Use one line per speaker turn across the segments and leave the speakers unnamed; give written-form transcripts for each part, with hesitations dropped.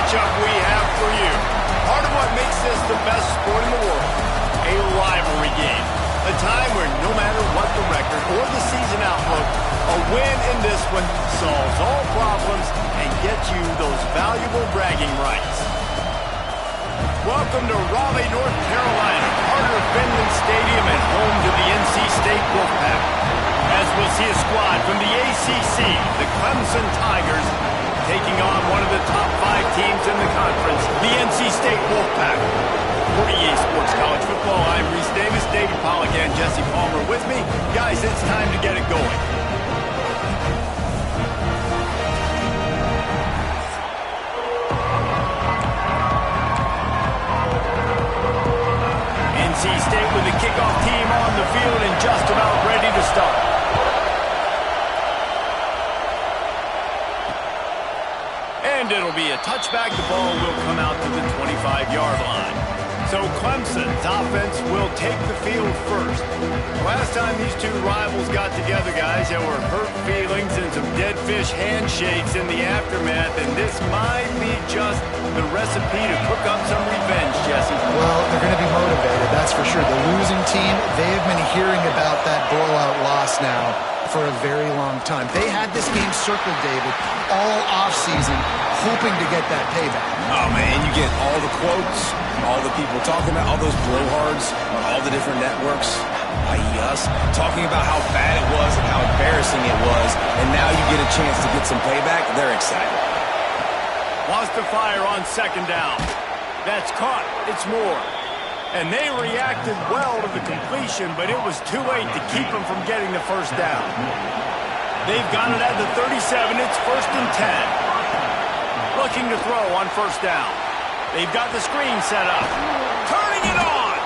matchup we have for you. Part of what makes this the best sport in the world, a rivalry game. A time where no matter what the record or the season outlook, a win in this one solves all problems and gets you those valuable bragging rights. Welcome to Raleigh, North Carolina, Carter Finland Stadium and home to the NC State Wolfpack. As we'll see a squad from the ACC, the Clemson Tigers, taking on one of the top 5 teams in the conference, the NC State Wolfpack. For EA Sports College Football, I'm Reese Davis, David Pollack, and Jesse Palmer with me. Guys, it's time to get it going. NC State with the kickoff team on the field and just about ready to start. And it'll be a touchback. The ball will come out to the 25-yard line. So Clemson's offense will take the field first. Last time these two rivals got together, guys, there were hurt feelings and some dead fish handshakes in the aftermath, and this might be just the recipe to cook up some revenge, Jesse.
Well, they're going to be motivated, that's for sure. The losing team, they have been hearing about that blowout loss now for a very long time. They had this game circled, David, all offseason, hoping to get that payback.
Oh, man, you get all the quotes, all the people talking about all those blowhards on all the different networks, i.e. us, talking about how bad it was and how embarrassing it was, and now you get a chance to get some payback. They're excited.
Wants to fire on second down. That's caught. It's Moore. And they reacted well to the completion, but it was too late to keep them from getting the first down. They've got it at the 37. It's 1st and 10. Looking to throw on first down. They've got the screen set up. Turning it on.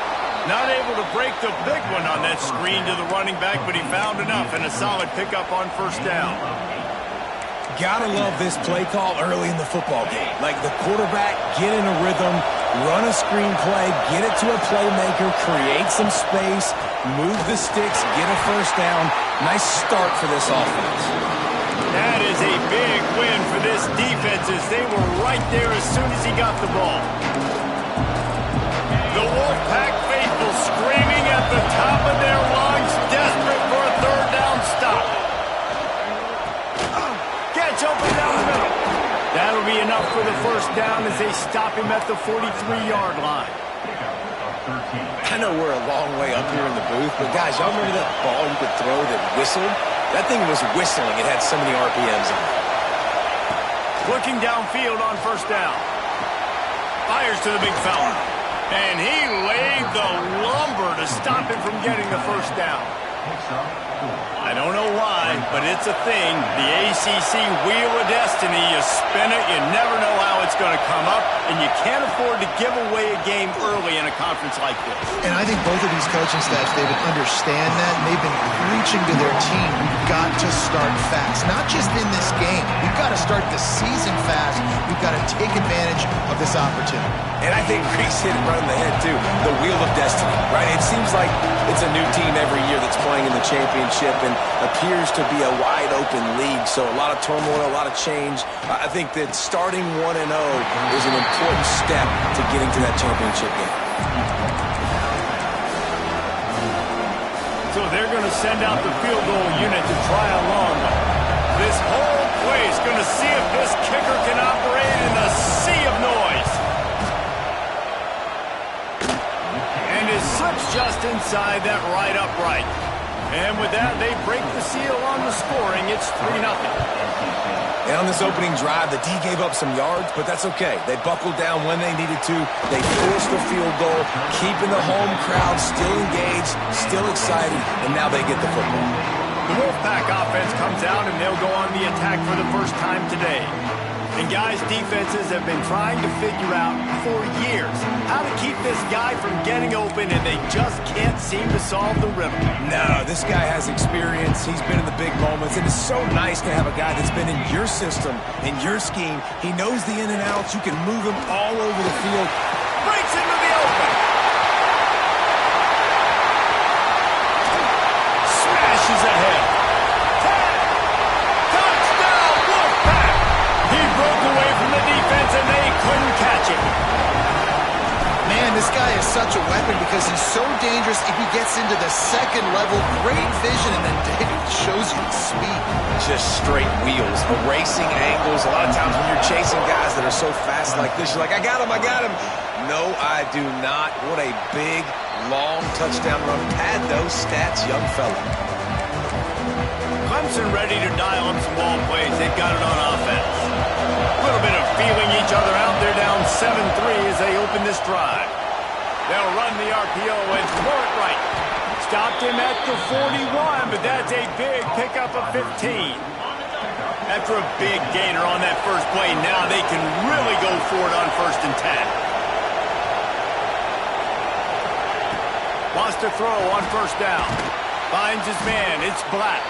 Not able to break the big one on that screen to the running back, but he found enough and a solid pickup on first down.
Gotta love this play call early in the football game. Like the quarterback, get in a rhythm, run a screen play, get it to a playmaker, create some space, move the sticks, get a first down. Nice start for this offense.
That is a big win for this defense as they were right there as soon as he got the ball. The Wolfpack faithful screaming at the top of their lungs, desperate for a third down stop. Gets open down the middle. That'll be enough for the first down as they stop him at the 43-yard line.
I know we're a long way up here in the booth, but guys, y'all remember that ball you could throw that whistled? That thing was whistling. It had so many RPMs on it.
Looking downfield on first down. Fires to the big fella. And he laid the lumber to stop him from getting the first down. I don't know why, but it's a thing. The ACC Wheel of Destiny, you spin it, you never know how it's going to come up, and you can't afford to give away a game early in a conference like this.
And I think both of these coaching staffs, David, understand that, and they've been preaching to their team, we've got to start fast. Not just in this game. We've got to start the season fast. We've got to take advantage of this opportunity.
And I think Reese hit it right on the head, too. The Wheel of Destiny, right? It seems like it's a new team every year that's playing in the championship and appears to be a wide-open league. So a lot of turmoil, a lot of change. I think that starting 1-0 is an important step to getting to that championship game.
So they're going to send out the field goal unit to try a long one. This whole play is going to see if this kicker can operate in a sea of noise. And it slips just inside that right upright. And with that, they break the seal on the scoring. It's 3-0.
And on this opening drive, the D gave up some yards, but that's okay. They buckled down when they needed to. They forced the field goal, keeping the home crowd still engaged, still excited, and now they get the football.
The Wolfpack offense comes out, and they'll go on the attack for the first time today. And guys, defenses have been trying to figure out for years how to keep this guy from getting open, and they just can't seem to solve the riddle.
No, this guy has experience. He's been in the big moments, and it's so nice to have a guy that's been in your system, in your scheme. He knows the in and outs. You can move him all over the field.
Breaks into the open. Smashes ahead. Touchdown, Wolfpack! He broke away from the defense, and they couldn't
such a weapon because he's so dangerous if he gets into the second level. Great vision, and then David shows you the speed.
Just straight wheels, erasing angles. A lot of times when you're chasing guys that are so fast like this, you're like, I got him, I got him. No, I do not. What a big, long touchdown run. Pad those stats, young fella.
Clemson ready to dial up some ball plays. They've got it on offense. A little bit of feeling each other out. They're down 7-3 as they open this drive. They'll run the RPO and throw it right. Stopped him at the 41, but that's a big pickup of 15. After a big gainer on that first play, now they can really go for it on 1st and 10. Wants to throw on 1st down. Finds his man. It's Black.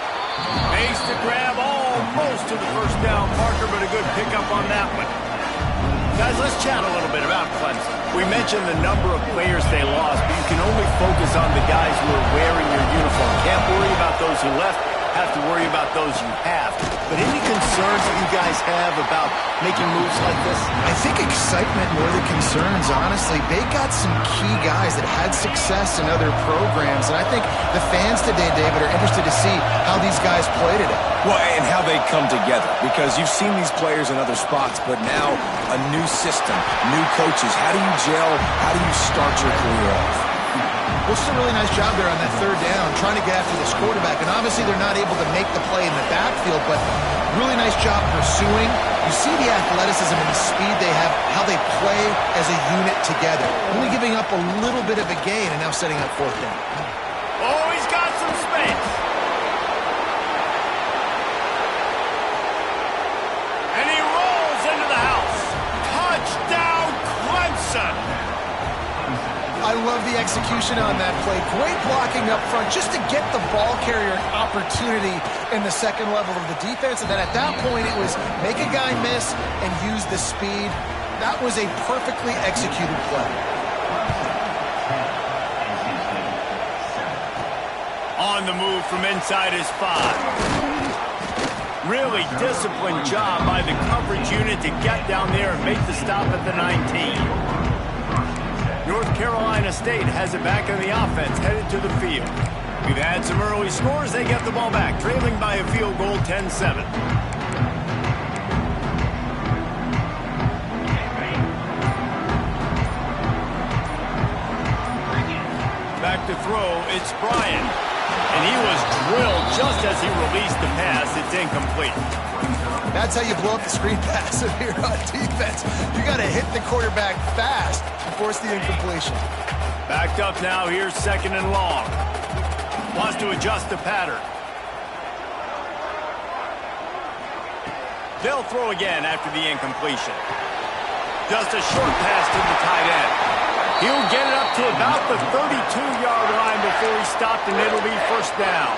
Makes the grab almost to the 1st down marker, but a good pickup on that one. Guys, let's chat a little bit about Clemson. We mentioned the number of players they lost, but you can only focus on the guys who are wearing your uniform. Can't worry about those who left. Have to worry about those you have. But any concerns that you guys have about making moves like this?
I think excitement more than concerns, honestly. They got some key guys that had success in other programs, and I think the fans today, David, are interested to see how these guys play today.
Well, and how they come together, because you've seen these players in other spots, but now a new system, new coaches. How do you gel? How do you start your career off?
Well, just a really nice job there on that 3rd down, trying to get after this quarterback. And obviously they're not able to make the play in the backfield, but really nice job pursuing. You see the athleticism and the speed they have, how they play as a unit together. Only giving up a little bit of a gain and now setting up 4th down.
Oh, he's got some space. And he rolls into the house. Touchdown, Clemson.
I love the execution on that play. Great blocking up front just to get the ball carrier an opportunity in the second level of the defense. And then at that point, it was make a guy miss and use the speed. That was a perfectly executed play.
On the move from inside his 5. Really disciplined job by the coverage unit to get down there and make the stop at the 19. North Carolina State has it back on the offense, headed to the field. We've had some early scores. They get the ball back, trailing by a field goal, 10-7. Back to throw, it's Bryant. And he was drilled just as he released the pass. It's incomplete.
That's how you blow up the screen pass here on defense. You got to hit the quarterback fast and force the incompletion.
Backed up now. Here's 2nd and long. Wants to adjust the pattern. They'll throw again after the incompletion. Just a short pass to the tight end. He'll get it up to about the 32-yard line before he stopped, and it'll be 1st down.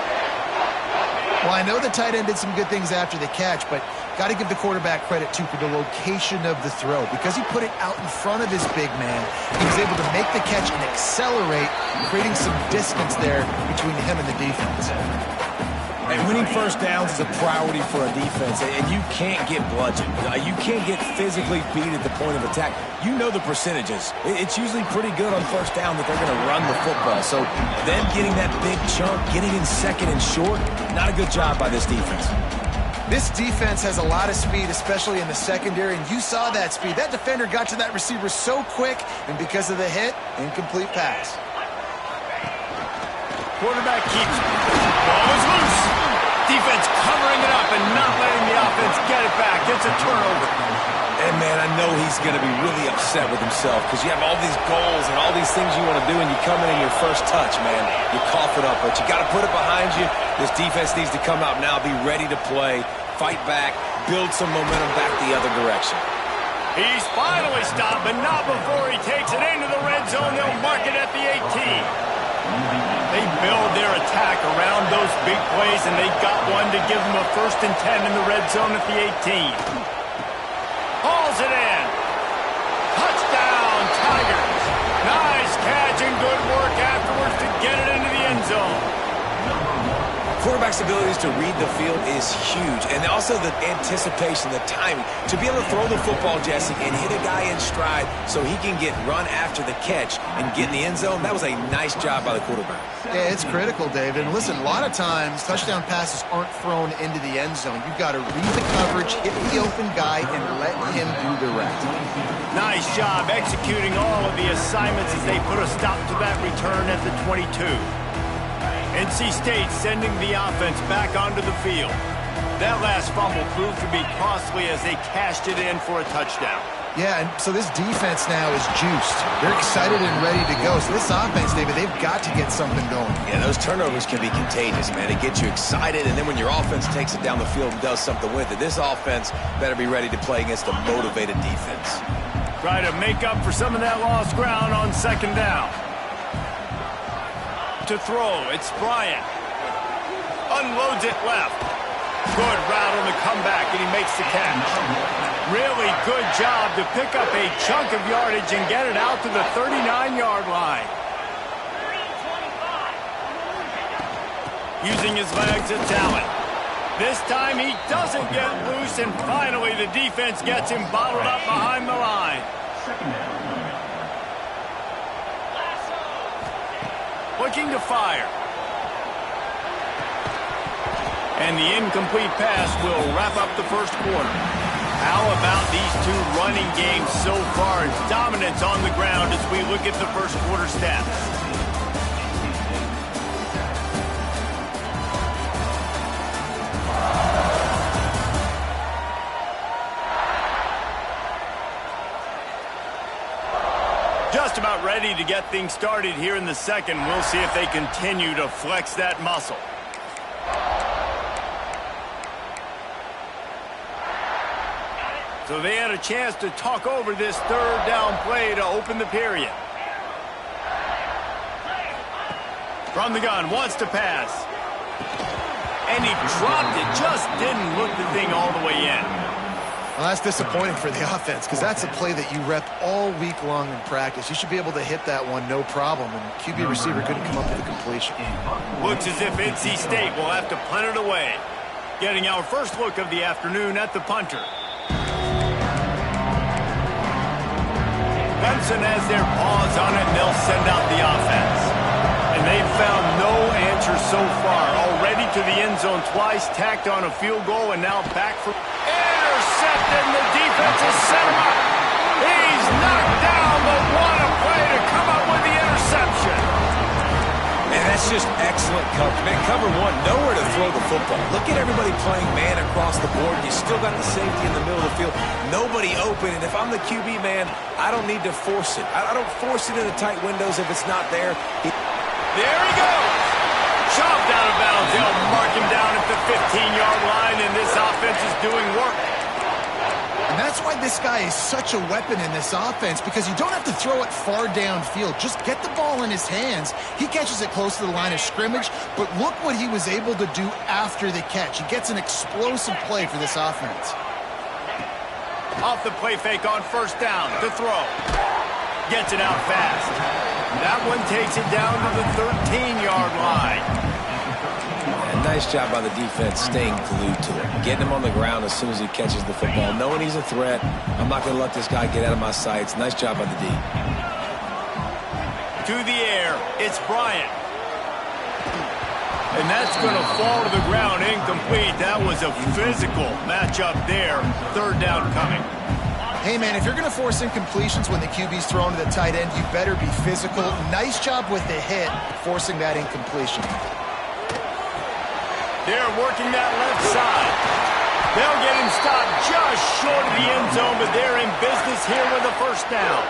Well, I know the tight end did some good things after the catch, but got to give the quarterback credit, too, for the location of the throw. Because he put it out in front of his big man, he was able to make the catch and accelerate, creating some distance there between him and the defense.
And winning 1st downs is a priority for a defense, and you can't get bludgeoned. You can't get physically beat at the point of attack. You know the percentages. It's usually pretty good on 1st down that they're going to run the football. So them getting that big chunk, getting in 2nd and short, not a good job by this defense.
This defense has a lot of speed, especially in the secondary, and you saw that speed. That defender got to that receiver so quick, and because of the hit, incomplete pass.
Quarterback keeps it. Ball is loose. Defense covering it up and not letting the offense get it back. It's a turnover.
And, man, I know he's going to be really upset with himself because you have all these goals and all these things you want to do, and you come in your first touch, man. You cough it up, but you got to put it behind you. This defense needs to come out now, be ready to play, fight back, build some momentum back the other direction.
He's finally stopped, but not before he takes it into the red zone. They'll mark it at the 18. They build their attack around those big plays, and they got one to give them a 1st and 10 in the red zone at the 18. Hauls it in. Touchdown, Tigers. Nice catch and good work afterwards to get it into the end zone.
quarterback's abilities to read the field is huge, and also the anticipation, the timing. To be able to throw the football, Jesse, and hit a guy in stride so he can get run after the catch and get in the end zone, that was a nice job by the quarterback.
Yeah, it's critical, David. And listen, a lot of times touchdown passes aren't thrown into the end zone. You've got to read the coverage, hit the open guy, and let him do the rest.
Nice job executing all of the assignments as they put a stop to that return at the 22. NC State sending the offense back onto the field. That last fumble proved to be costly as they cashed it in for a touchdown.
Yeah, and so this defense now is juiced. They're excited and ready to go. So this offense, David, they've got to get something going.
Yeah, those turnovers can be contagious, man. It gets you excited, and then when your offense takes it down the field and does something with it, this offense better be ready to play against a motivated defense.
Try to make up for some of that lost ground on second down. To throw, it's Bryant. Unloads it left. Good route on the comeback, and he makes the catch. Really good job to pick up a chunk of yardage and get it out to the 39-yard line. Using his legs, it's Allen. This time he doesn't get loose, and finally the defense gets him bottled up behind the line. Looking to fire. And the incomplete pass will wrap up the first quarter. How about these two running games so far? Dominance on the ground as we look at the first quarter stats. Just about ready to get things started here in the second. We'll see if they continue to flex that muscle. So they had a chance to talk over this third down play to open the period. From the gun, wants to pass. And he dropped it, just didn't look the thing all the way in.
Well, that's disappointing for the offense because that's a play that you rep all week long in practice. You should be able to hit that one no problem, and QB receiver couldn't come up with a completion.
Looks as if NC State will have to punt it away. Getting our first look of the afternoon at the punter. Clemson has their paws on it, and they'll send out the offense. And they've found no answer so far. Already to the end zone twice, tacked on a field goal, and now back for... Intercepted, and the defense has set him up. He's knocked down, but what a play to come up with the interception.
Man, that's just excellent coverage. Man, cover one, nowhere to throw the football. Look at everybody playing man across the board. You still got the safety in the middle of the field. Nobody open, and if I'm the QB, man, I don't need to force it. I don't force it into tight windows if it's not there.
There he goes. Chopped out of bounds. They'll mark him down at the 15-yard line, and this offense is doing work.
And that's why this guy is such a weapon in this offense, because you don't have to throw it far downfield. Just get the ball in his hands. He catches it close to the line of scrimmage, but look what he was able to do after the catch. He gets an explosive play for this offense.
Off the play fake on first down to throw. Gets it out fast. That one takes it down to the 13-yard line.
And nice job by the defense staying glued to it. Getting him on the ground as soon as he catches the football. Knowing he's a threat, I'm not going to let this guy get out of my sights. Nice job by the D.
To the air, it's Bryant. And that's going to fall to the ground incomplete. That was a physical matchup there. Third down coming.
Hey, man, if you're going to force incompletions when the QB's thrown to the tight end, you better be physical. Nice job with the hit, forcing that incompletion.
They're working that left side. They'll get him stopped just short of the end zone, but they're in business here with a first down.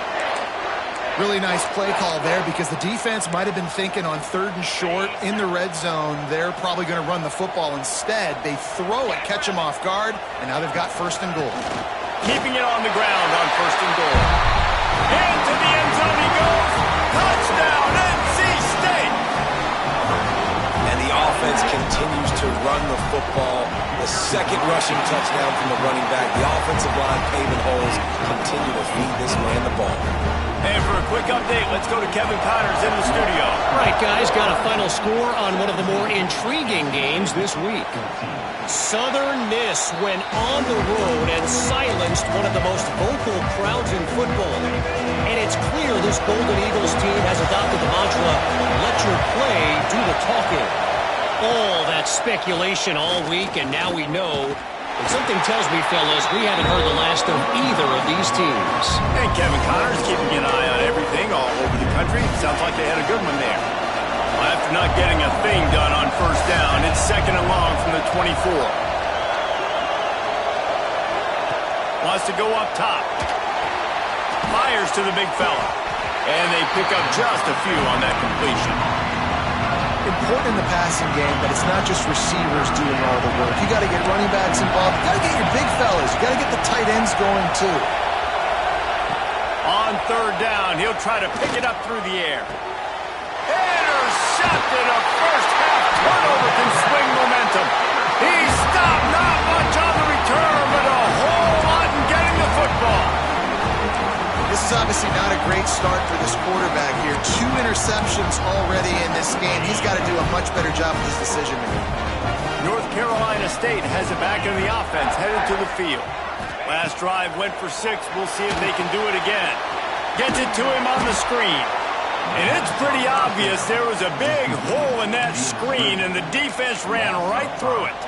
Really nice play call there because the defense might have been thinking on third and short in the red zone. They're probably going to run the football. Instead, they throw it, catch him off guard, and now they've got first and goal.
Keeping it on the ground on first and goal. Into the end zone he goes. Touchdown, NC State.
And the offense continues to to run the football. The second rushing touchdown from the running back. The offensive line paving holes. Continue to feed this man the ball.
And for a quick update, let's go to Kevin Connors in the studio.
All right, guys, got a final score on one of the more intriguing games this week. Southern Miss went on the road and silenced one of the most vocal crowds in football. And it's clear this Golden Eagles team has adopted the mantra, let your play do the talking. All that speculation all week, and now we know. And something tells me, fellas, we haven't heard the last of either of these teams.
And Kevin Connors keeping an eye on everything all over the country. Sounds like they had a good one there. Well, after not getting a thing done on first down, it's 2nd and long from the 24. Wants to go up top. Fires to the big fella. And they pick up just a few on that completion.
Important in the passing game, but it's not just receivers doing all the work. You got to get running backs involved. You got to get your big fellas. You got to get the tight ends going too.
On 3rd down, he'll try to pick it up through the air. Intercepted. A first half turnover can swing momentum. He stopped, not much on the return, but a whole lot in getting the football.
This is obviously not a great start for this quarterback here. 2 interceptions already in this game. He's got to do a much better job with his decision-making.
North Carolina State has it back in the offense, headed to the field. Last drive went for 6. We'll see if they can do it again. Gets it to him on the screen. And it's pretty obvious there was a big hole in that screen, and the defense ran right through it.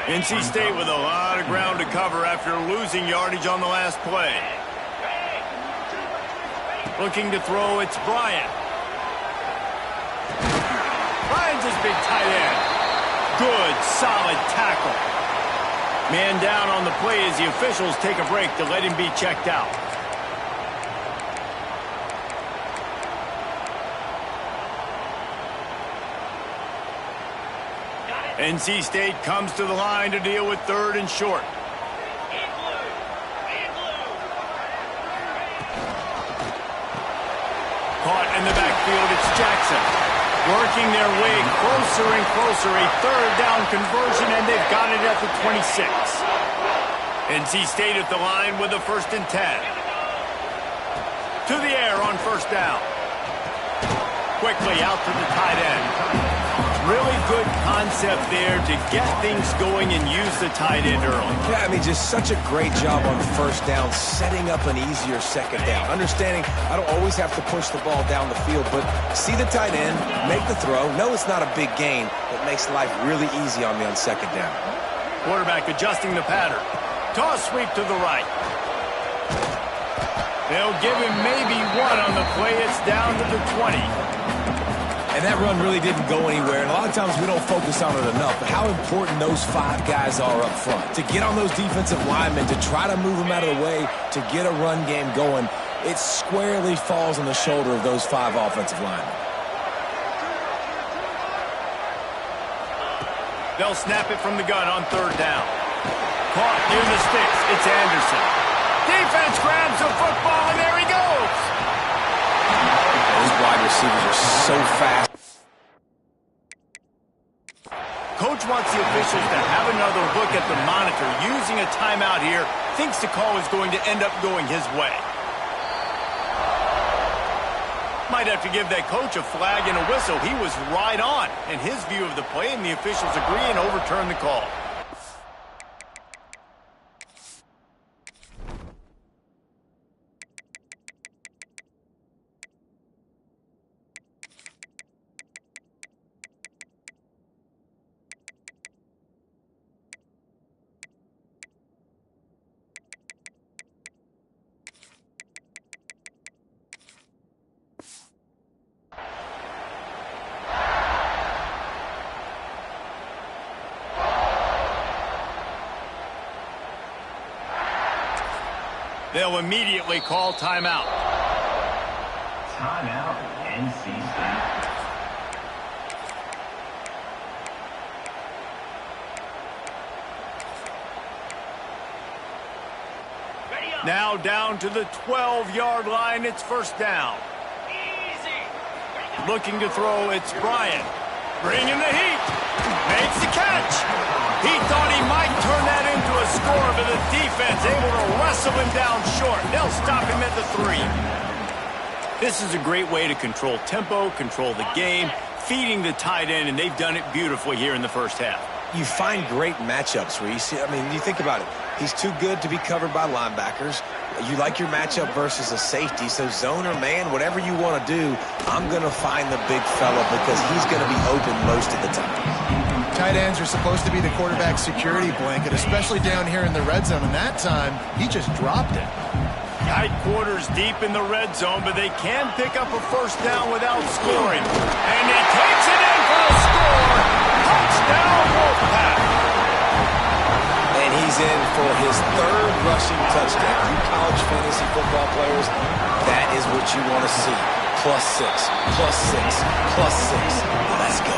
NC State with a lot of ground to cover after losing yardage on the last play. Looking to throw, it's Bryant. Bryant's his big tight end. Good, solid tackle. Man down on the play as the officials take a break to let him be checked out. NC State comes to the line to deal with 3rd and short. Caught in the backfield, it's Jackson. Working their way closer and closer. A 3rd down conversion, and they've got it at the 26. NC State at the line with a 1st and 10. To the air on 1st down. Quickly out to the tight end. Really good concept there to get things going and use the tight end early.
Yeah, I mean, just such a great job on 1st down, setting up an easier 2nd down. Understanding I don't always have to push the ball down the field, but see the tight end, make the throw. No, it's not a big gain, but makes life really easy on me on 2nd down.
Quarterback adjusting the pattern. Toss sweep to the right. They'll give him maybe 1 on the play. It's down to the 20.
And that run really didn't go anywhere, and a lot of times we don't focus on it enough, but how important those 5 guys are up front. To get on those defensive linemen, to try to move them out of the way, to get a run game going, it squarely falls on the shoulder of those 5 offensive linemen.
They'll snap it from the gun on 3rd down. Caught near the sticks. It's Anderson. Defense grabs the football, and there he goes.
Those wide receivers are so fast.
Coach wants the officials to have another look at the monitor. Using a timeout here, thinks the call is going to end up going his way. Might have to give that coach a flag and a whistle. He was right on in his view of the play, and the officials agree and overturn the call. They'll immediately call timeout.
Timeout, NC State.
Now down to the 12-yard line. It's 1st down. Looking to throw, it's Bryant. Bringing the heat. Makes the catch. He thought he might turn that into a score, but the defense able to wrestle him down short. They'll stop him at the 3. This is a great way to control tempo, control the game, feeding the tight end, and they've done it beautifully here in the first half.
You find great matchups, Reese. I mean, you think about it. He's too good to be covered by linebackers. You like your matchup versus a safety, so zone or man, whatever you want to do, I'm going to find the big fella because he's going to be open most of the time.
Tight ends are supposed to be the quarterback's security blanket, especially down here in the red zone, and that time, he just dropped it.
Tight quarters deep in the red zone, but they can pick up a first down without scoring. And he takes it in for a score. Touchdown, Wolfpack.
And he's in for his 3rd rushing touchdown. You college fantasy football players, that is what you want to see. +6, +6, +6. Let's go.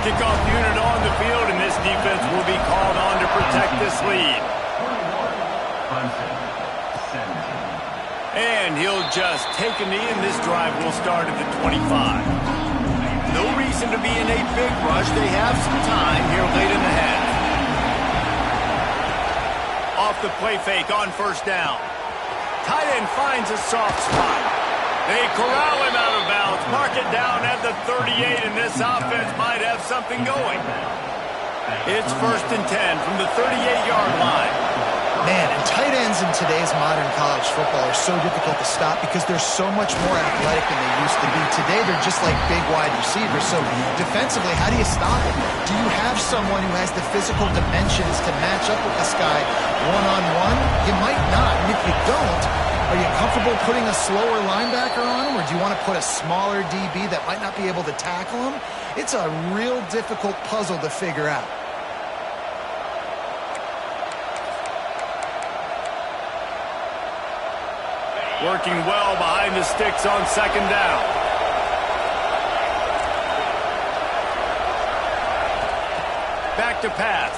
Kickoff unit on the field, and this defense will be called on to protect this lead.
Clemson, 17.
And he'll just take a knee, and this drive will start at the 25. No reason to be in a big rush. They have some time here late in the half. Off the play fake on first down. Tight end finds a soft spot. They corral him out of bounds. Mark it down at the 38, and this offense might have something going. It's 1st and 10 from the 38-yard line.
Man, and tight ends in today's modern college football are so difficult to stop because they're so much more athletic than they used to be. Today, they're just like big wide receivers. So defensively, how do you stop them? Do you have someone who has the physical dimensions to match up with this guy one-on-one? You might not. And if you don't, are you comfortable putting a slower linebacker on him, or do you want to put a smaller DB that might not be able to tackle him? It's a real difficult puzzle to figure out.
Working well behind the sticks on 2nd down. Back to pass.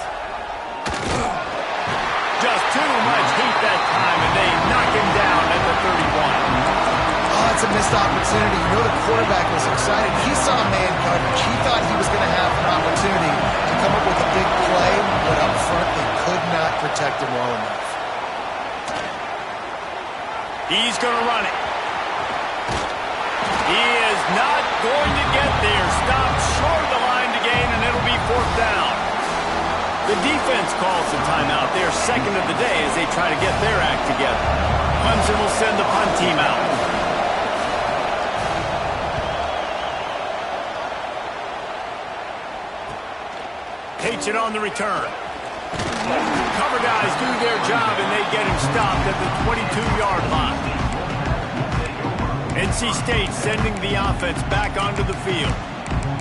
Just too much heat that time, and they knock him down at the 31.
Oh, it's a missed opportunity. You know the quarterback was excited. He saw man coverage. He thought he was going to have an opportunity to come up with a big play, but up front they could not protect him well enough.
He's going to run it. He is not going to get there. Stopped short of the line to gain, and it'll be 4th down. The defense calls the timeout. They're 2nd of the day as they try to get their act together. Clemson will send the punt team out. Takes it on the return. Cover guys do their job, and they get him stopped at the 22-yard line. NC State sending the offense back onto the field.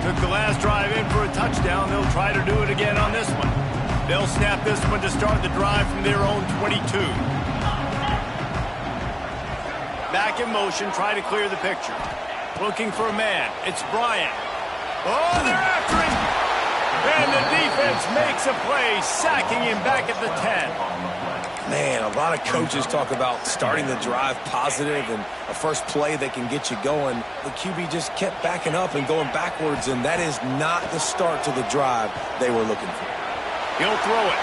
Took the last drive in for a touchdown. They'll try to do it again on this one. They'll snap this one to start the drive from their own 22. Back in motion, try to clear the picture. Looking for a man. It's Bryant. Oh, they're after him! And the defense makes a play, sacking him back at the 10.
Man, a lot of coaches talk about starting the drive positive and a first play that can get you going. The QB just kept backing up and going backwards, and that is not the start to the drive they were looking for.
He'll throw it.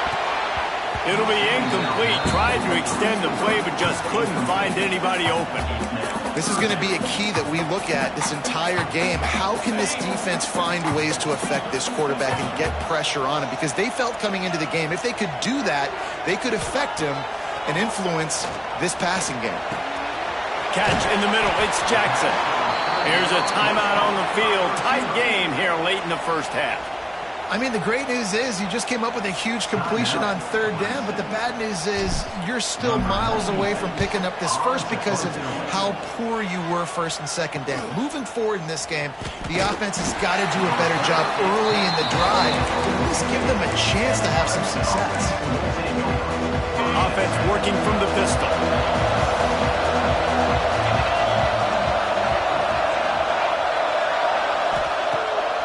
It'll be incomplete. Tried to extend the play, but just couldn't find anybody open.
This is going to be a key that we look at this entire game. How can this defense find ways to affect this quarterback and get pressure on him? Because they felt coming into the game, if they could do that, they could affect him and influence this passing game.
Catch in the middle. It's Jackson. Here's a timeout on the field. Tight game here late in the first half.
I mean, the great news is you just came up with a huge completion on 3rd down, but the bad news is you're still miles away from picking up this first because of how poor you were 1st and 2nd down. Moving forward in this game, the offense has got to do a better job early in the drive to at least give them a chance to have some success.
Offense working from the pistol.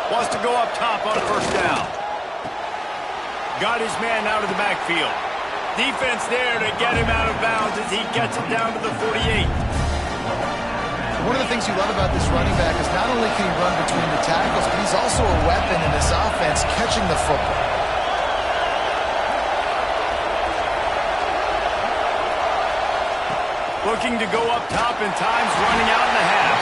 Wants to go up top on 1st down. Got his man out of the backfield. Defense there to get him out of bounds as he gets it down to the 48.
One of the things you love about this running back is not only can he run between the tackles, but he's He's also a weapon in this offense, catching the football.
Looking to go up top, and time's running out in the half.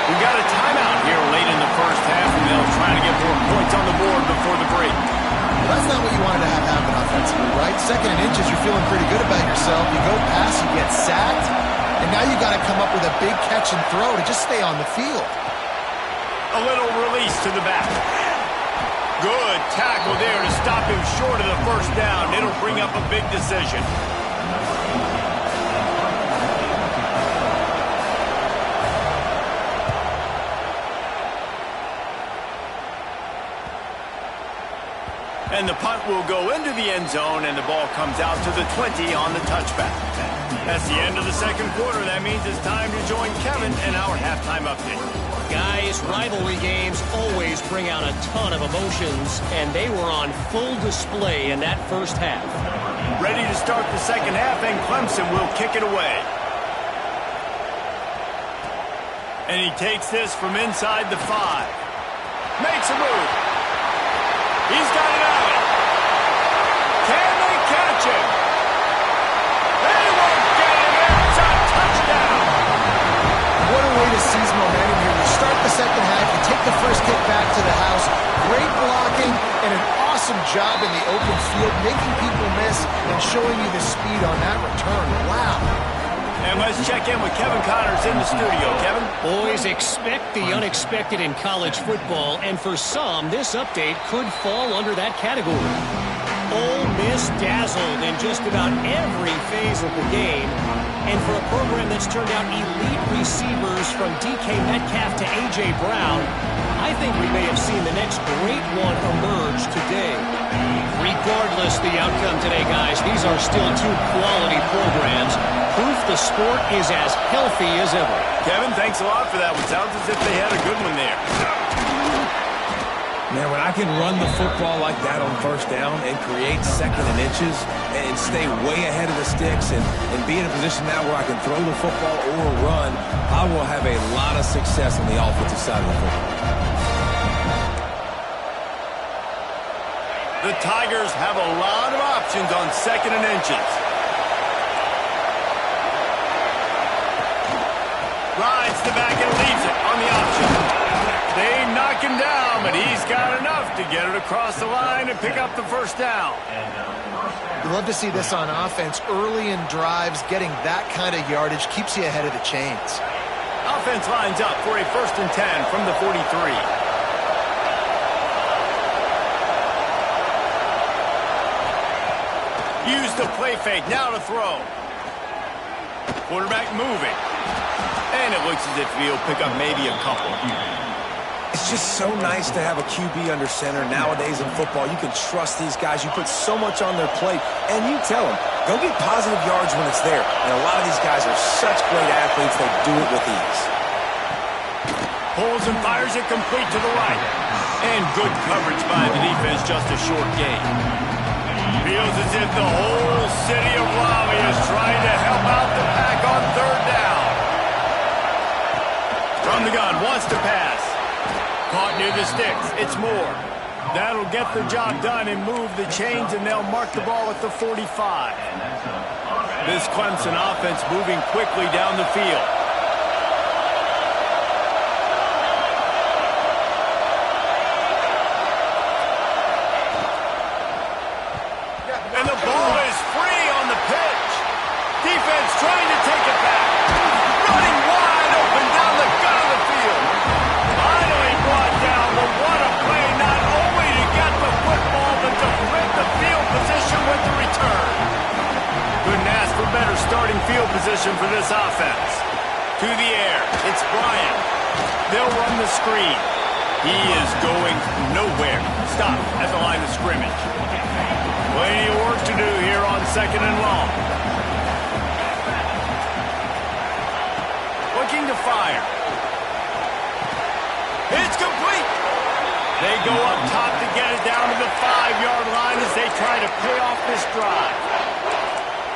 We got a timeout here late in the first half, and they'll try to get more points on the board before the break.
Well, that's not what you wanted to have happen offensively, right? Second and inches, you're feeling pretty good about yourself. You go past, you get sacked, and now you got to come up with a big catch and throw to just stay on the field.
A little release to the back. Good tackle there to stop him short of the first down. It'll bring up a big decision. And the punt will go into the end zone, and the ball comes out to the 20 on the touchback. That's the end of the second quarter. That means it's time to join Kevin in our halftime update.
Guys, rivalry games always bring out a ton of emotions, and they were on full display in that first half.
Ready to start the second half, and Clemson will kick it away. And he takes this from inside the 5. Makes a move. He's got it out. Can they catch him? They won't get him. It's a touchdown.
What a way to seize momentum here. You start the second half, you take the first kick back to the house. Great blocking and an awesome job in the open field, making people miss and showing you the speed on that return. Wow.
And let's check in with Kevin Connors in the studio. Kevin?
Boys, expect the unexpected in college football, and for some, this update could fall under that category. Ole Miss dazzled in just about every phase of the game, and for a program that's turned out elite receivers from DK Metcalf to A.J. Brown, I think we may have seen the next great one emerge today. Regardless the outcome today, guys, these are still two quality programs. Proof the sport is as healthy as ever.
Kevin, thanks a lot for that one. Sounds as if they had a good one there.
Man, when I can run the football like that on first down and create second and inches and stay way ahead of the sticks and be in a position now where I can throw the football or run, I will have a lot of success on the offensive side of the football.
The Tigers have a lot of options on second and inches. Rides the back and leaves it on the option. They knock him down, but he's got enough to get it across the line and pick up the first down.
You love to see this on offense. Early in drives, getting that kind of yardage keeps you ahead of the chains.
Offense lines up for a 1st and 10 from the 43. Use the play fake, now to throw. Quarterback moving. And it looks as if he'll pick up maybe a couple.
It's just so nice to have a QB under center. Nowadays in football, you can trust these guys. You put so much on their plate, and you tell them, go get positive yards when it's there. And a lot of these guys are such great athletes, they do it with ease.
Pulls and fires it complete to the right. And good coverage by the defense, just a short gain. Feels as if the whole city of Raleigh is trying to help out the pack on 3rd down. From the gun, wants to pass. Caught near the sticks. It's Moore. That'll get the job done and move the chains, and they'll mark the ball at the 45. This Clemson offense moving quickly down the field. And the ball is free on the pitch. Defense trying to take it back. Running wide open down the gut of the field. Finally brought down, but what a play, not only to get the football, but to flip the field position with the return. Couldn't ask for better starting field position for this offense. To the air, it's Bryant. They'll run the screen. He is going nowhere. Stop at the line of scrimmage. Plenty of work to do here on 2nd and long. Looking to fire. It's complete. They go up top to get it down to the 5-yard line as they try to pay off this drive.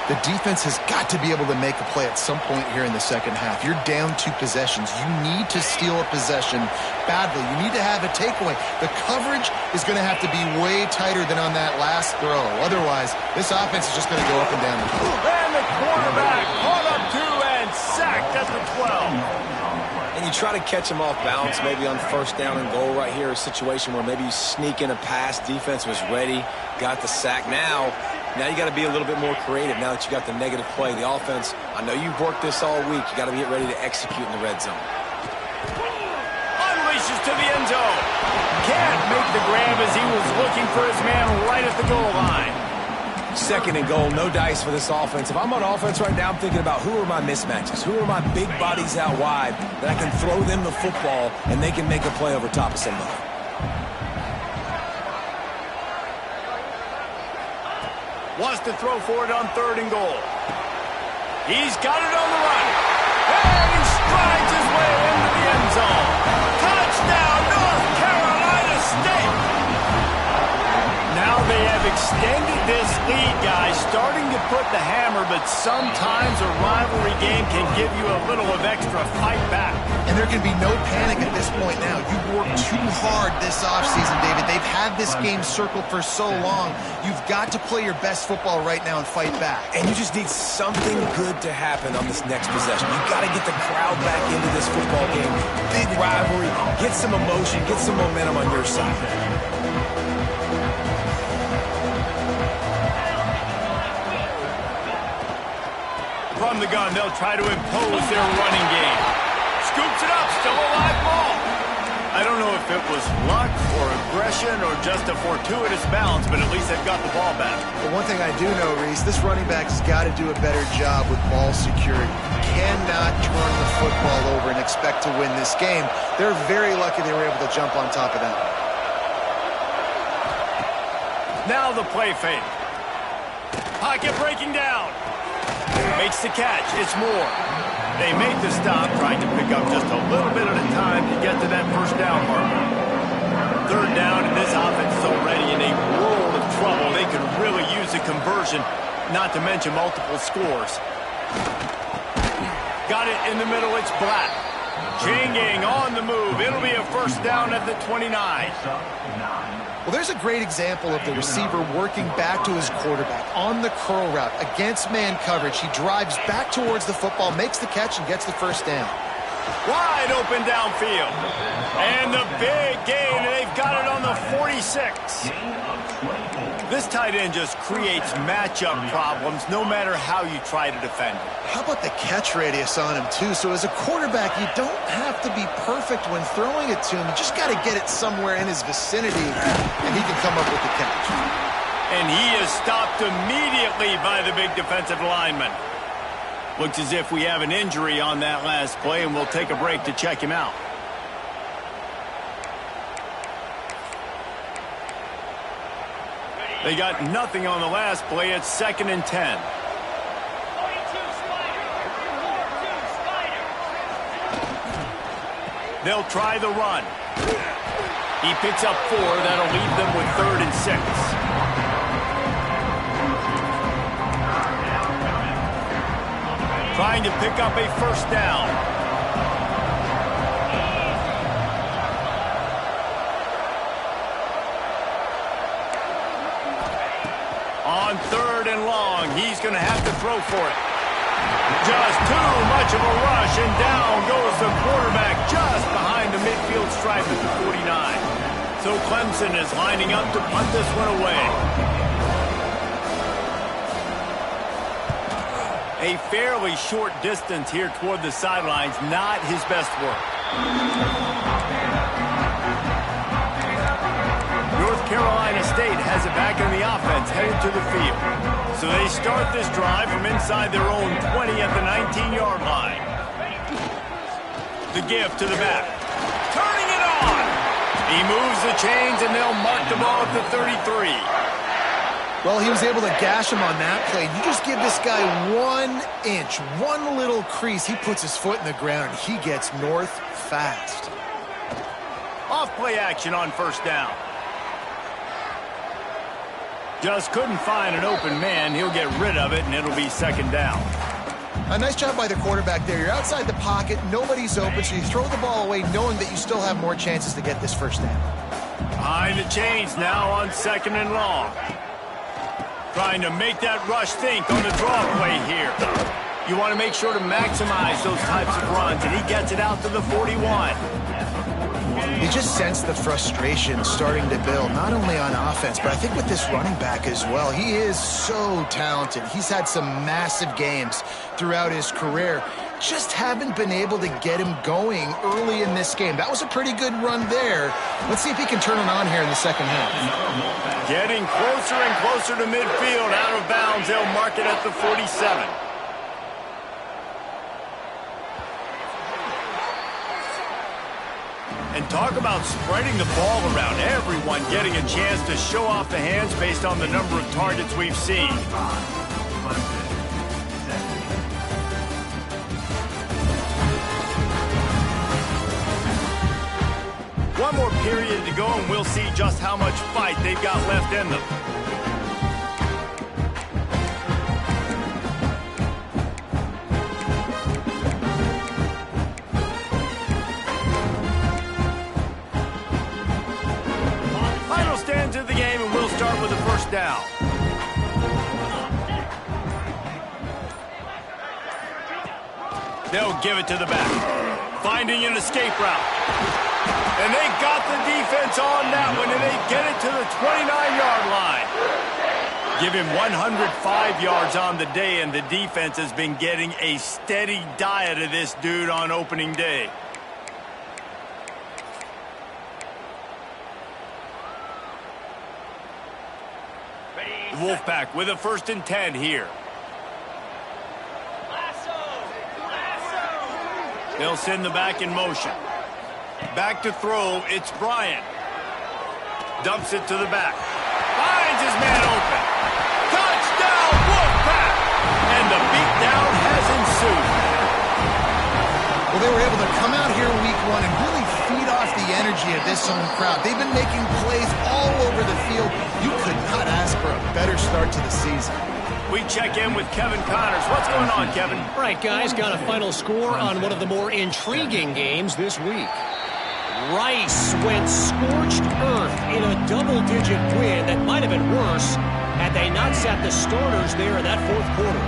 The defense has got to be able to make a play at some point here in the second half. You're down 2 possessions. You need to steal a possession badly. You need to have a takeaway. The coverage is going to have to be way tighter than on that last throw. Otherwise, this offense is just going to go up and down the field.
And the quarterback caught up to and sacked at the 12.
And you try to catch him off balance, maybe on first down and goal right here, a situation where maybe you sneak in a pass. Defense was ready, got the sack. Now you got to be a little bit more creative now that you got the negative play. The offense, I know you've worked this all week. You got to get ready to execute in the red zone.
Unleashes to the end zone. Can't make the grab as he was looking for his man right at the goal line.
Second and goal, no dice for this offense. If I'm on offense right now, I'm thinking about who are my mismatches? Who are my big bodies out wide that I can throw them the football and they can make a play over top of somebody?
Wants to throw for it on 3rd and goal. He's got it on the run. And he strides his way into the end zone. Touchdown, North Carolina State. Now they have extended this lead, guys, starting to put the hammer, but sometimes a rivalry game can give you a little of extra fight back.
And there can be no panic at this point now. You worked too hard this offseason, David. They've had this game circled for so long. You've got to play your best football right now and fight back.
And you just need something good to happen on this next possession. You've got to get the crowd back into this football game. Big rivalry. Get some emotion. Get some momentum on your side.
From the gun, they'll try to impose their running game. Scoops it up, still a live ball. I don't know if it was luck or aggression or just a fortuitous bounce, but at least they've got the ball back.
But one thing I do know, Reese, this running back has got to do a better job with ball security. Cannot turn the football over and expect to win this game. They're very lucky they were able to jump on top of that.
Now the play fake. Pocket breaking down. Makes the catch. It's Moore. They made the stop, trying to pick up just a little bit at a time to get to that first down marker. 3rd down, and this offense is already in a world of trouble. They could really use a conversion, not to mention multiple scores. Got it in the middle. It's Black. Janging on the move. It'll be a first down at the 29.
Well, there's a great example of the receiver working back to his quarterback on the curl route against man coverage. He drives back towards the football, makes the catch, and gets the first down.
Wide open downfield. And the big gain, and they've got it on the 46. This tight end just creates matchup problems no matter how you try to defend it.
How about the catch radius on him, too? So as a quarterback, you don't have to be perfect when throwing it to him. You just got to get it somewhere in his vicinity, and he can come up with the catch.
And he is stopped immediately by the big defensive lineman. Looks as if we have an injury on that last play, and we'll take a break to check him out. They got nothing on the last play. It's 2nd and 10. They'll try the run. He picks up 4. That'll leave them with 3rd and 6. Trying to pick up a first down. On 3rd and long, he's going to have to throw for it. Just too much of a rush, and down goes the quarterback just behind the midfield stripe at the 49. So Clemson is lining up to punt this one away. A fairly short distance here toward the sidelines, not his best work. North Carolina State has it back in the offense, headed to the field. So they start this drive from inside their own 20 at the 19-yard line. The give to the back. Turning it on! He moves the chains, and they'll mark the ball at the 33.
Well, he was able to gash him on that play. You just give this guy 1 inch, one little crease, he puts his foot in the ground, and he gets north fast.
Off play action on first down. Just couldn't find an open man. He'll get rid of it, and it'll be second down.
A nice job by the quarterback there. You're outside the pocket, nobody's open, so you throw the ball away knowing that you still have more chances to get this first down.
Behind the chains now on second and long. Trying to make that rush think on the draw play here. You want to make sure to maximize those types of runs, and he gets it out to the 41.
You just sense the frustration starting to build, not only on offense, but I think with this running back as well. He is so talented. He's had some massive games throughout his career. Just haven't been able to get him going early in this game. That was a pretty good run there. Let's see if he can turn it on here in the second half.
Getting closer and closer to midfield, out of bounds. They'll mark it at the 47. And talk about spreading the ball around. Everyone getting a chance to show off the hands based on the number of targets we've seen. One more period to go, and we'll see just how much fight they've got left in them. Final stands of the game, and we'll start with the first down. They'll give it to the back. Finding an escape route. And they got the defense on that one, and they get it to the 29-yard line. Give him 105 yards on the day, and the defense has been getting a steady diet of this dude on opening day. The Wolfpack with a 1st and 10 here. They'll send the back in motion. Back to throw, it's Bryant. Dumps it to the back. Finds his man open. Touchdown, Wolfpack! And the beatdown has ensued.
Well, they were able to come out here week one and really feed off the energy of this home crowd. They've been making plays all over the field. You could not ask for a better start to the season.
We check in with Kevin Connors. What's going on, Kevin?
All right, guys, got a final score on one of the more intriguing games this week. Rice went scorched earth in a double-digit win that might have been worse had they not sat the starters there in that fourth quarter.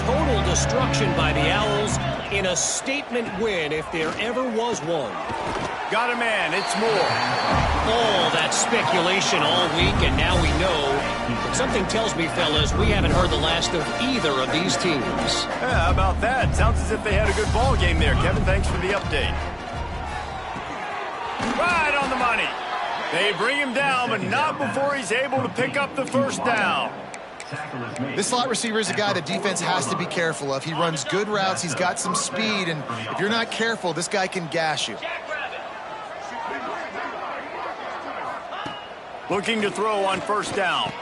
Total destruction by the Owls in a statement win if there ever was one.
Got a man, it's Moore.
All that speculation all week, and now we know. Something tells me, fellas, we haven't heard the last of either of these teams.
Yeah, how about that? Sounds as if they had a good ball game there. Kevin, thanks for the update. Right on the money. They bring him down, but not before he's able to pick up the first down.
This slot receiver is a guy the defense has to be careful of. He runs good routes. He's got some speed, and if you're not careful, this guy can gash you.
Looking to throw on first down.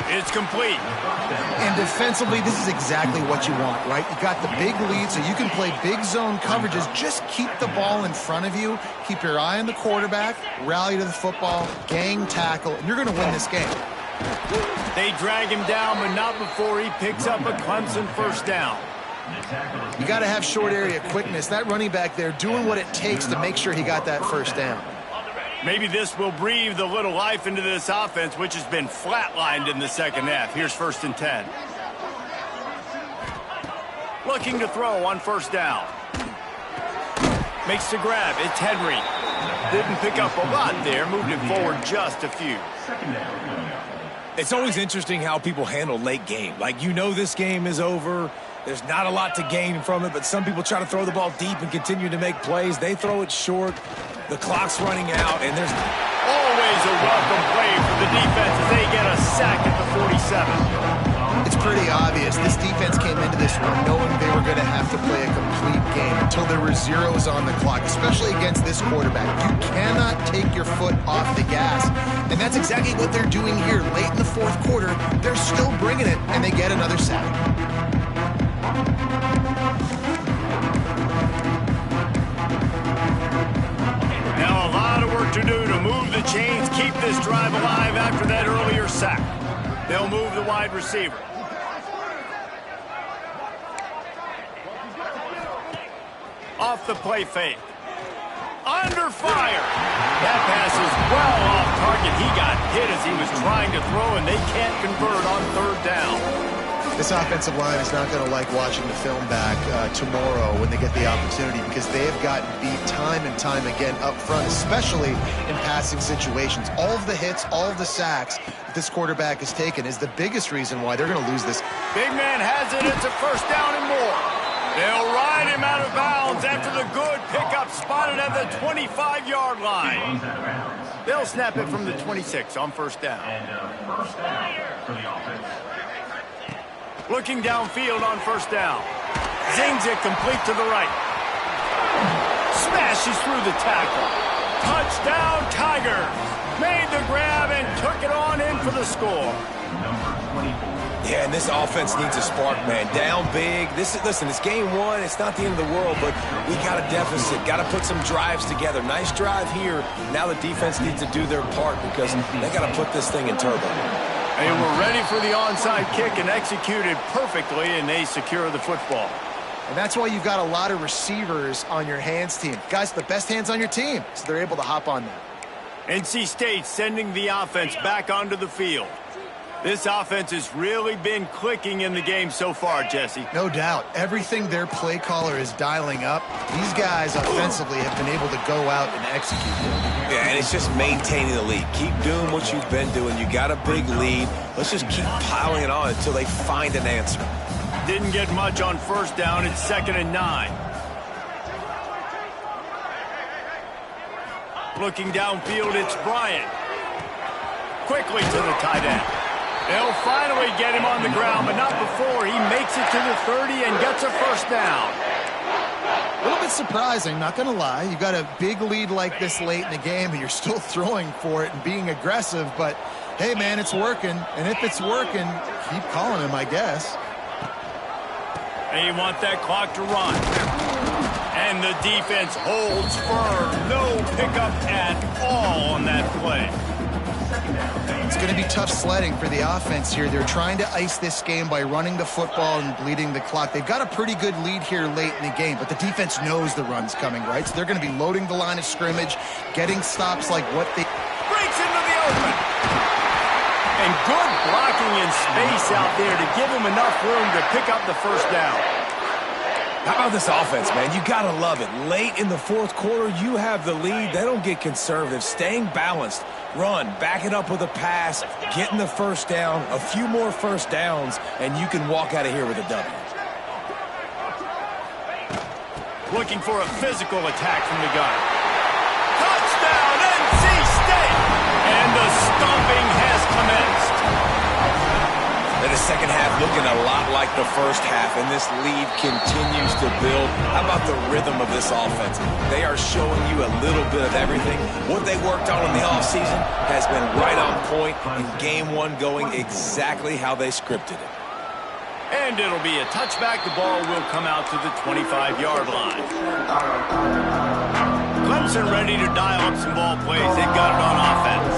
It's complete.
And defensively, this is exactly what you want, right? You got the big lead, so you can play big zone coverages. Just keep the ball in front of you. Keep your eye on the quarterback. Rally to the football. Gang tackle. And you're going to win this game.
They drag him down, but not before he picks up a Clemson first down.
You got to have short area quickness. That running back there doing what it takes to make sure he got that first down.
Maybe this will breathe a little life into this offense, which has been flatlined in the second half. Here's 1st and 10. Looking to throw on first down. Makes the grab. It's Henry. Didn't pick up a lot there. Moved it forward just a few.
It's always interesting how people handle late game. Like, you know this game is over. There's not a lot to gain from it, but some people try to throw the ball deep and continue to make plays. They throw it short. The clock's running out, and there's
always a welcome play for the defense as they get a sack at the 47.
It's pretty obvious. This defense came into this one knowing they were going to have to play a complete game until there were zeros on the clock, especially against this quarterback. You cannot take your foot off the gas, and that's exactly what they're doing here. Late in the fourth quarter, they're still bringing it, and they get another sack.
Now a lot of work to do to move the chains, keep this drive alive after that earlier sack. They'll move the wide receiver. Off the play fake. Under fire. That pass is well off target. He got hit as he was trying to throw, and they can't convert on third down.
This offensive line is not going to like watching the film back tomorrow when they get the opportunity, because they have gotten beat time and time again up front, especially in passing situations. All of the hits, all of the sacks that this quarterback has taken is the biggest reason why they're going to lose this.
Big man has it. It's a first down and more. They'll ride him out of bounds after the good pickup spotted at the 25-yard line. They'll snap it from the 26 on first down.
And first down for the offense.
Looking downfield on first down. Zings it complete to the right. Smashes through the tackle. Touchdown, Tigers. Made the grab and took it on in for the score.
Number 24.
Yeah, and this offense needs a spark, man. Down big. Listen, it's game one. It's not the end of the world, but we got a deficit. Got to put some drives together. Nice drive here. Now the defense needs to do their part because they got to put this thing in turbo.
They were ready for the onside kick and executed perfectly, and they secure the football.
And that's why you've got a lot of receivers on your hands team. Guys, the best hands on your team, so they're able to hop on them.
NC State sending the offense back onto the field. This offense has really been clicking in the game so far, Jesse.
No doubt. Everything their play caller is dialing up, these guys offensively have been able to go out and execute.
Yeah, and it's just maintaining the lead. Keep doing what you've been doing. You got a big lead. Let's just keep piling it on until they find an answer.
Didn't get much on first down. It's 2nd and 9. Looking downfield, it's Bryant. Quickly to the tight end. They'll finally get him on the ground, but not before he makes it to the 30 and gets a first down.
A little bit surprising, not going to lie. You got a big lead like this late in the game, and you're still throwing for it and being aggressive. But, hey, man, it's working. And if it's working, keep calling him, I guess.
They want that clock to run. And the defense holds firm. No pickup at all on that play.
It's going to be tough sledding for the offense here. They're trying to ice this game by running the football and bleeding the clock. They've got a pretty good lead here late in the game, but the defense knows the run's coming, right? So they're going to be loading the line of scrimmage, getting stops like what they...
Breaks into the open. And good blocking in space out there to give him enough room to pick up the first down.
How about this offense, man? You got to love it. Late in the fourth quarter, you have the lead. They don't get conservative. Staying balanced. Run, back it up with a pass, getting the first down, a few more first downs, and you can walk out of here with a W.
Looking for a physical attack from the gun. Touchdown, NC State! And the stomping has commenced.
And the second half looking a lot like the first half, and this lead continues to build. How about the rhythm of this offense? They are showing you a little bit of everything. What they worked on in the offseason has been right on point, and game one going exactly how they scripted it.
And it'll be a touchback. The ball will come out to the 25-yard line. Clemson ready to dial up some ball plays. They've got it on offense.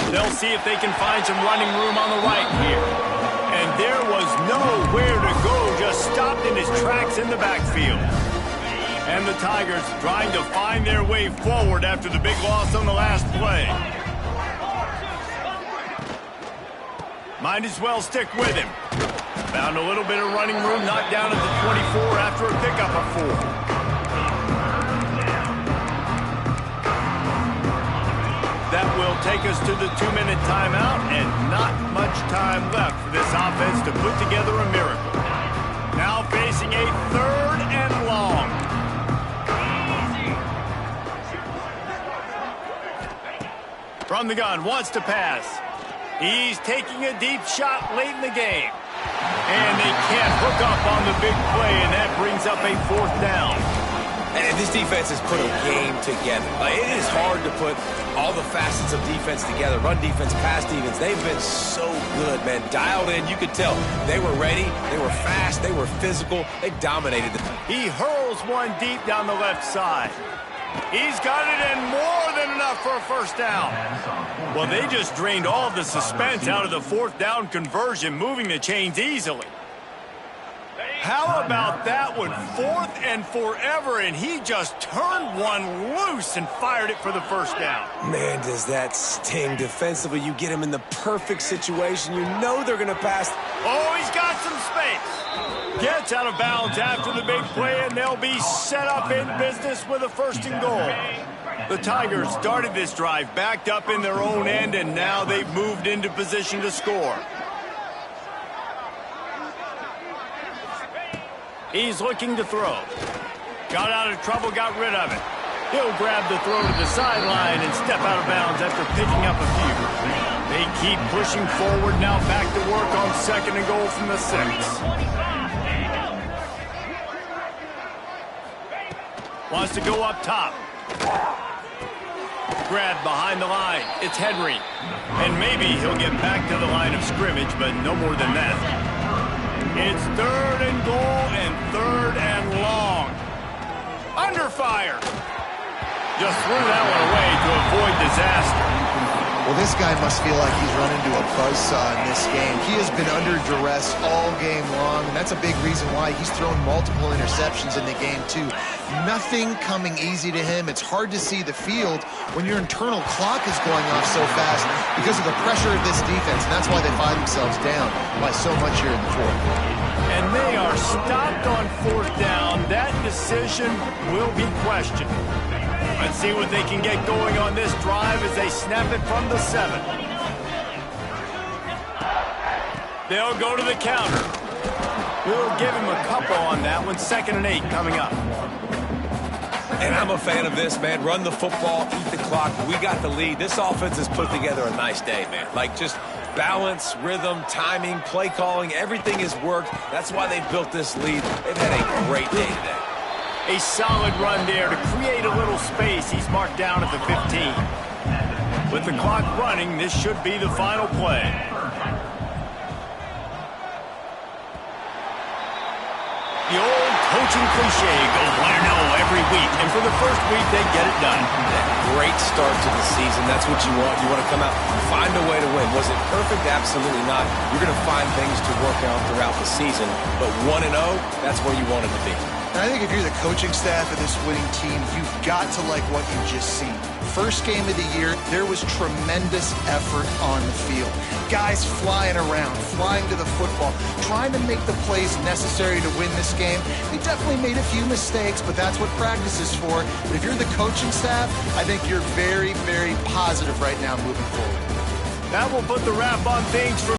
They'll see if they can find some running room on the right here. And there was nowhere to go, just stopped in his tracks in the backfield. And the Tigers trying to find their way forward after the big loss on the last play. Might as well stick with him. Found a little bit of running room, knocked down at the 24 after a pickup of 4. That will take us to the 2-minute timeout, and not much time left for this offense to put together a miracle. Now facing a 3rd and long. From the gun, wants to pass. He's taking a deep shot late in the game. And they can't hook up on the big play, and that brings up a 4th down.
And this defense has put a game together. It is hard to put all the facets of defense together. Run defense, pass defense. They've been so good, man. Dialed in. You could tell they were ready. They were fast. They were physical. They dominated the...
He hurls one deep down the left side. He's got it and more than enough for a first down. Well, they just drained all of the suspense out of the fourth down conversion, moving the chains easily. How about that one? 4th and forever, and he just turned one loose and fired it for the first down.
Man, does that sting. Defensively, you get him in the perfect situation. You know they're going to pass.
Oh, he's got some space. Gets out of bounds after the big play, and they'll be set up in business with a 1st and goal. The Tigers started this drive backed up in their own end, and now they've moved into position to score. He's looking to throw. Got out of trouble, got rid of it. He'll grab the throw to the sideline and step out of bounds after picking up a few. They keep pushing forward, now back to work on 2nd and goal from the 6. Wants to go up top. Grab behind the line. It's Henry. And maybe he'll get back to the line of scrimmage, but no more than that. It's 3rd and goal and 3rd and long. Under fire. Just threw that one away to avoid disaster.
Well, this guy must feel like he's run into a buzzsaw in this game. He has been under duress all game long, and that's a big reason why he's thrown multiple interceptions in the game, too. Nothing coming easy to him. It's hard to see the field when your internal clock is going off so fast because of the pressure of this defense, and that's why they find themselves down by so much here in the 4th.
And they are stopped on 4th down. That decision will be questioned. Let's see what they can get going on this drive as they snap it from the 7. They'll go to the counter. We'll give him a couple on that one. 2nd and 8 coming up.
And I'm a fan of this, man. Run the football, eat the clock. We got the lead. This offense has put together a nice day, man. Like, just balance, rhythm, timing, play calling, everything has worked. That's why they built this lead. They've had a great day today.
A solid run there to create a little space. He's marked down at the 15. With the clock running, this should be the final play. The old coaching cliche goes 1-0 every week, and for the first week, they get it done.
Great start to the season. That's what you want. You want to come out and find a way to win. Was it perfect? Absolutely not. You're going to find things to work out throughout the season, but 1-0, that's where you want it to be.
And I think if you're the coaching staff of this winning team, you've got to like what you've just seen. First game of the year, there was tremendous effort on the field. Guys flying around, flying to the football, trying to make the plays necessary to win this game. They definitely made a few mistakes, but that's what practice is for. But if you're the coaching staff, I think you're very, very positive right now moving forward.
That will put the wrap on things for